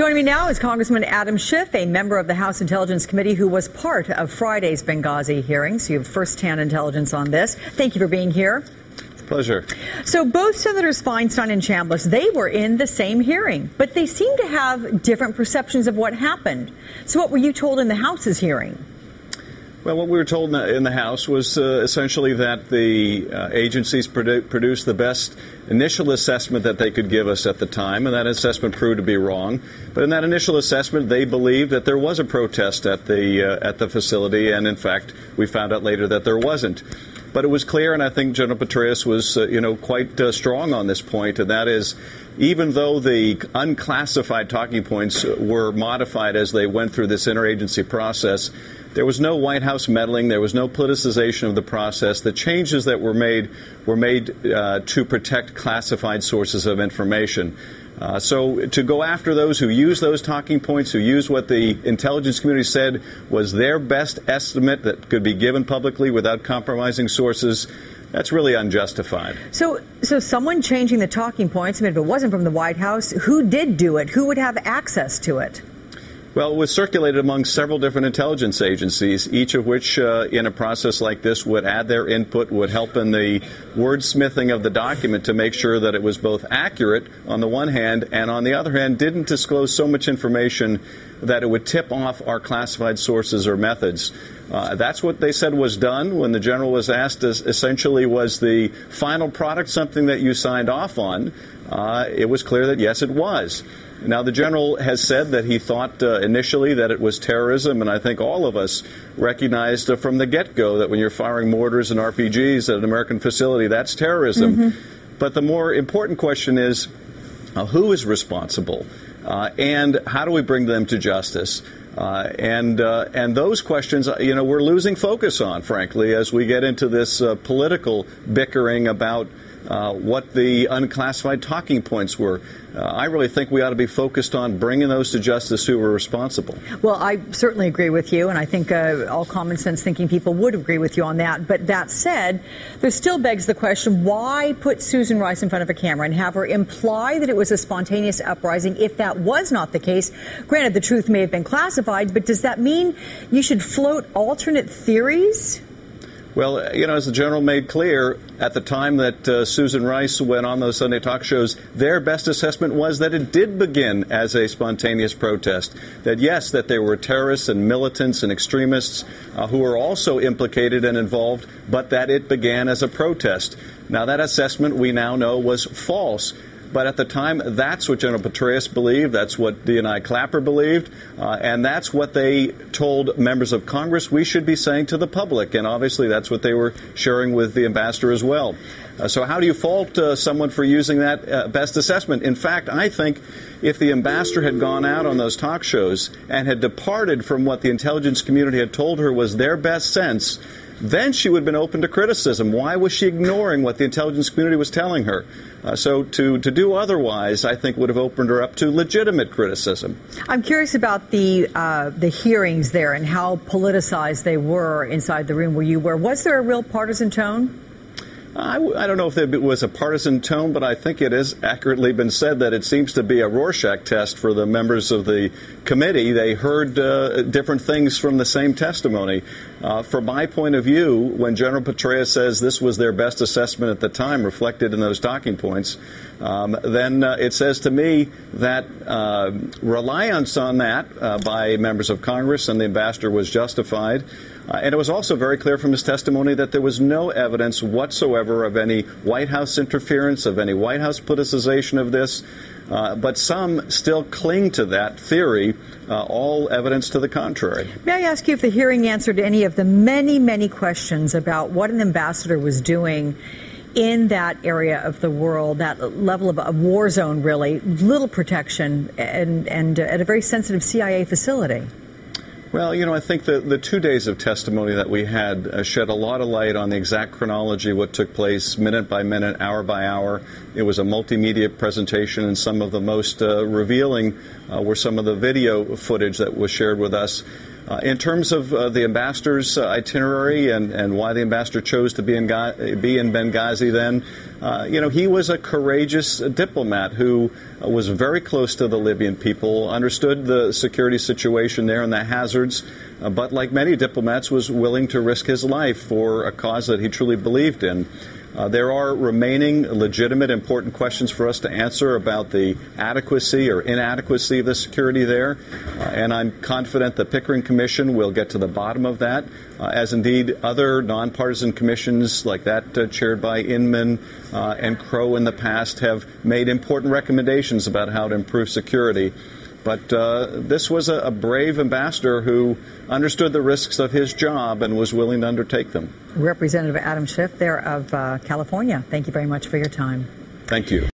Joining me now is Congressman Adam Schiff, a member of the House Intelligence Committee who was part of Friday's Benghazi hearings. You have firsthand intelligence on this. Thank you for being here. Pleasure. So both Senators Feinstein and Chambliss, they were in the same hearing, but they seem to have different perceptions of what happened. So what were you told in the House's hearing? Well, what we were told in the House was essentially that the agencies produced the best initial assessment that they could give us at the time, and that assessment proved to be wrong. But in that initial assessment, they believed that there was a protest at the facility, and in fact, we found out later that there wasn't. But it was clear, and I think General Petraeus was, quite strong on this point, and that is, even though the unclassified talking points were modified as they went through this interagency process, there was no White House meddling. There was no politicization of the process. The changes that were made to protect classified sources of information. So to go after those who use those talking points, who use what the intelligence community said was their best estimate that could be given publicly without compromising sources, that's really unjustified. So someone changing the talking points, I mean, if it wasn't from the White House, who did do it? Who would have access to it? Well, it was circulated among several different intelligence agencies, each of which, in a process like this, would add their input, would help in the wordsmithing of the document to make sure that it was both accurate on the one hand, and on the other hand, didn't disclose so much information that it would tip off our classified sources or methods. That's what they said was done when the general was asked, essentially, was the final product something that you signed off on? It was clear that, yes, it was. Now, the general has said that he thought initially that it was terrorism, and I think all of us recognized from the get-go that when you're firing mortars and RPGs at an American facility, that's terrorism. Mm-hmm. But the more important question is, who is responsible, and how do we bring them to justice? And those questions, we're losing focus on, frankly, as we get into this political bickering about what the unclassified talking points were. I really think we ought to be focused on bringing those to justice who were responsible. Well, I certainly agree with you, and I think all common sense thinking people would agree with you on that. But that said, there still begs the question, why put Susan Rice in front of a camera and have her imply that it was a spontaneous uprising if that was not the case? Granted, the truth may have been classified, but does that mean you should float alternate theories? Well, as the general made clear, at the time that Susan Rice went on those Sunday talk shows, their best assessment was that it did begin as a spontaneous protest. That, yes, that there were terrorists and militants and extremists who were also implicated and involved, but that it began as a protest. Now, that assessment we now know was false. But at the time, that's what General Petraeus believed, that's what D&I Clapper believed, and that's what they told members of Congress we should be saying to the public. And obviously that's what they were sharing with the ambassador as well. So how do you fault someone for using that best assessment? In fact, I think if the ambassador had gone out on those talk shows and had departed from what the intelligence community had told her was their best sense, then she would have been open to criticism. Why was she ignoring what the intelligence community was telling her? So to do otherwise, I think, would have opened her up to legitimate criticism. I'm curious about the hearings there and how politicized they were inside the room where you were. Was there a real partisan tone? I don't know if it was a partisan tone, but I think it has accurately been said that it seems to be a Rorschach test for the members of the committee. They heard different things from the same testimony. From my point of view, when General Petraeus says this was their best assessment at the time, reflected in those talking points, then it says to me that reliance on that by members of Congress and the ambassador was justified. And it was also very clear from his testimony that there was no evidence whatsoever of any White House interference, of any White House politicization of this. But some still cling to that theory, all evidence to the contrary. May I ask you if the hearing answered any of the many, many questions about what an ambassador was doing in that area of the world, that level of a war zone, really, little protection, and at a very sensitive CIA facility? Well, I think the 2 days of testimony that we had shed a lot of light on the exact chronology of what took place minute by minute, hour by hour. It was a multimedia presentation, and some of the most revealing were some of the video footage that was shared with us. In terms of the ambassador's itinerary and why the ambassador chose to be in Benghazi then, he was a courageous diplomat who was very close to the Libyan people, understood the security situation there and the hazards, but like many diplomats was willing to risk his life for a cause that he truly believed in. There are remaining legitimate, important questions for us to answer about the adequacy or inadequacy of the security there, and I'm confident the Pickering Commission will get to the bottom of that, as indeed other nonpartisan commissions like that chaired by Inman and Crow in the past have made important recommendations about how to improve security. But this was a brave ambassador who understood the risks of his job and was willing to undertake them. Representative Adam Schiff there of California, thank you very much for your time. Thank you.